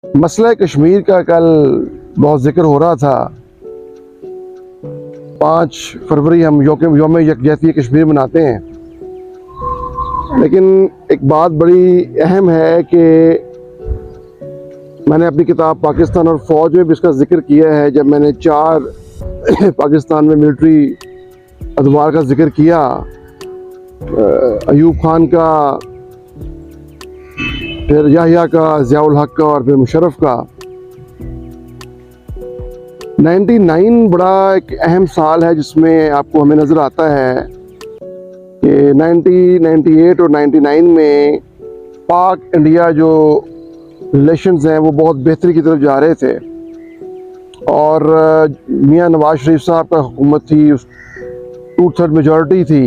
मसला कश्मीर का कल बहुत जिक्र हो रहा था। 5 फरवरी हम योम यकजहती कश्मीर मनाते हैं, लेकिन एक बात बड़ी अहम है कि मैंने अपनी किताब पाकिस्तान और फ़ौज में भी इसका जिक्र किया है। जब मैंने 4 पाकिस्तान में मिलिट्री अदवार का जिक्र किया, अयूब खान का, फिर याहिया का, ज़ियाउल हक का और फिर मुशर्रफ का। 99 बड़ा एक अहम साल है जिसमें आपको हमें नज़र आता है कि 98 और 99 में पाक इंडिया जो रिलेशंस हैं वो बहुत बेहतरी की तरफ जा रहे थे और मियां नवाज शरीफ साहब का हुकूमत थी, 2/3 मेजॉरिटी थी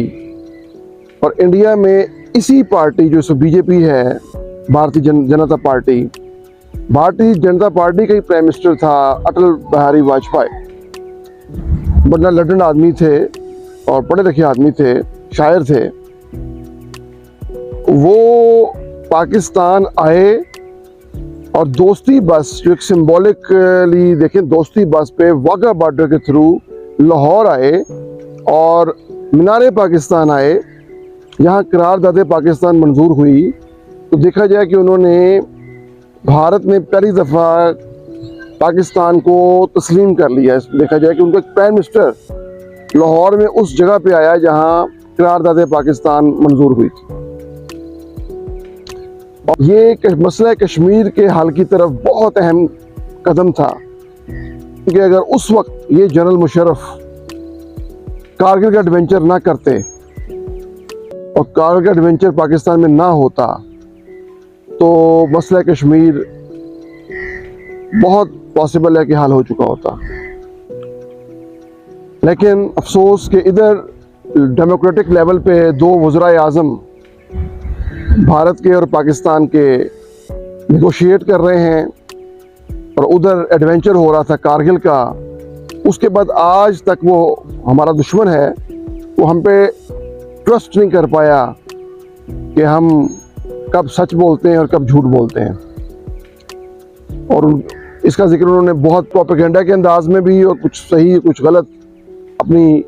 और इंडिया में इसी पार्टी जो सो बीजेपी है, भारतीय जनता पार्टी का ही प्राइम मिनिस्टर था अटल बिहारी वाजपेयी। बड़ा लड़न आदमी थे और पढ़े लिखे आदमी थे, शायर थे। वो पाकिस्तान आए और दोस्ती बस, जो एक सिंबॉलिकली देखें, दोस्ती बस पे वाघा बॉर्डर के थ्रू लाहौर आए और मीनारे पाकिस्तान आए। यहाँ करारदादे पाकिस्तान मंजूर हुई तो देखा जाए कि उन्होंने भारत में पहली दफ़ा पाकिस्तान को तस्लीम कर लिया। देखा जाए कि उनका एक प्राइम मिनिस्टर लाहौर में उस जगह पे आया जहाँ करारदादे पाकिस्तान मंजूर हुई थी। और ये मसला कश्मीर के हल की तरफ बहुत अहम कदम था, क्योंकि अगर उस वक्त ये जनरल मुशर्रफ कारगिल का एडवेंचर ना करते और कारगिल का एडवेंचर पाकिस्तान में ना होता तो मसला कश्मीर बहुत पॉसिबल है कि हल हो चुका होता। लेकिन अफसोस कि इधर डेमोक्रेटिक लेवल पे 2 वज़राए आज़म भारत के और पाकिस्तान के नेगोशिएट कर रहे हैं और उधर एडवेंचर हो रहा था कारगिल का। उसके बाद आज तक वो हमारा दुश्मन है, वो हम पे ट्रस्ट नहीं कर पाया कि हम कब सच बोलते हैं और कब झूठ बोलते हैं। और इसका जिक्र उन्होंने बहुत प्रोपेगेंडा के अंदाज में भी और कुछ सही कुछ गलत अपनी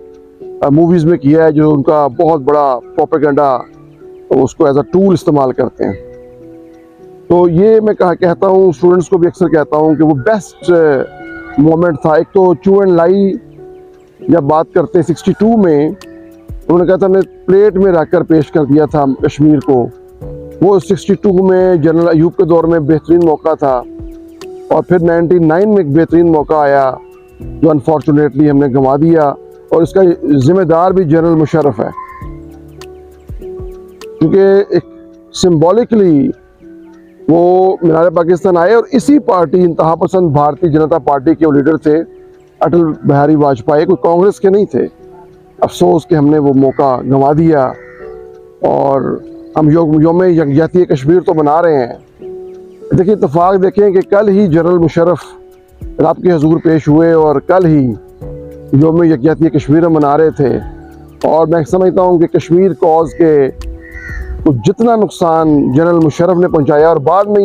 मूवीज़ में किया है, जो उनका बहुत बड़ा प्रोपेगेंडा, उसको एज अ टूल इस्तेमाल करते हैं। तो ये मैं कहता हूँ, स्टूडेंट्स को भी अक्सर कहता हूँ कि वो बेस्ट मोमेंट था। एक तो चू एंड लाई जब बात करते हैं 62 में, उन्होंने कहा था हमने प्लेट में रखकर पेश कर दिया था कश्मीर को। वो 62 में जनरल अयूब के दौर में बेहतरीन मौका था और फिर 99 में एक बेहतरीन मौका आया जो अनफॉर्चुनेटली हमने गंवा दिया, और इसका जिम्मेदार भी जनरल मुशर्रफ है, क्योंकि एक सिंबॉलिकली वो मीनारे पाकिस्तान आए और इसी पार्टी, इंतहा पसंद भारतीय जनता पार्टी के वो लीडर थे अटल बिहारी वाजपेयी, कोई कांग्रेस के नहीं थे। अफसोस कि हमने वो मौका गंवा दिया और हम योम यकजहती कश्मीर तो मना रहे हैं। देखिए, इत्तेफाक देखें कि कल ही जनरल मुशर्रफ रब के हजूर पेश हुए और कल ही योम यकजहती कश्मीर मना रहे थे। और मैं समझता हूँ कि कश्मीर कॉज के तो जितना नुकसान जनरल मुशर्रफ ने पहुँचाया, और बाद में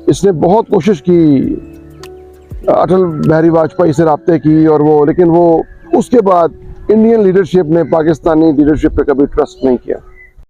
इसने बहुत कोशिश की, अटल बिहारी वाजपेयी से राब्ते की और वो, लेकिन वो उसके बाद इंडियन लीडरशिप ने पाकिस्तानी लीडरशिप पे कभी ट्रस्ट नहीं किया।